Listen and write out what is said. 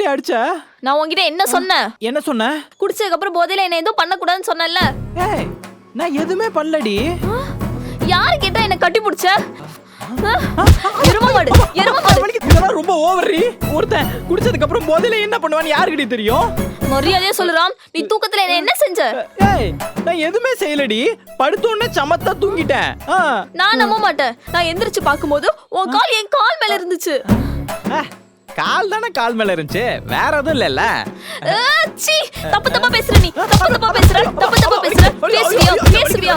ஏன்டி அடிச்ச? நான் உன்கிட்ட என்ன சொன்னேன்? என்ன சொன்ன? குடிச்சதுக்கு அப்புறம் போதையில என்ன எதுவும் பண்ண கூடாதுன்னு சொன்னேன்ல. ஏய் நான் எதுவுமே பண்ணலடி. யாரு கேட்டா என்ன கட்டி பிடிச்ச? எருமமாடு. இதெல்லாம் ரொம்ப ஓவர்ரி. ஒருத்தன் குடிச்சதுக்கு அப்புறம் போதையில என்ன பண்ணுவான்னு யாருக்கிட்ட தெரியும்? மரியாதையா சொல்லுறாம். நீ தூக்கத்துல என்ன செஞ்ச? ஏய் நான் எதுவுமே செய்யலடி. படுத்தோன்னே சமத்தா தூங்கிட்டேன். நான் நம்ப மாட்டேன். நான் எந்திரிச்சு பாக்கும்போது உன் கால் என் கால் மேல இருந்துச்சு. கால் தானே கால் மேல இருந்துச்சு, வேற எதுவும் இல்லல்ல. சீ, தப்பு தப்பா பேசுற நீ. தப்பு தப்பா பேசுற. பேசுவியா?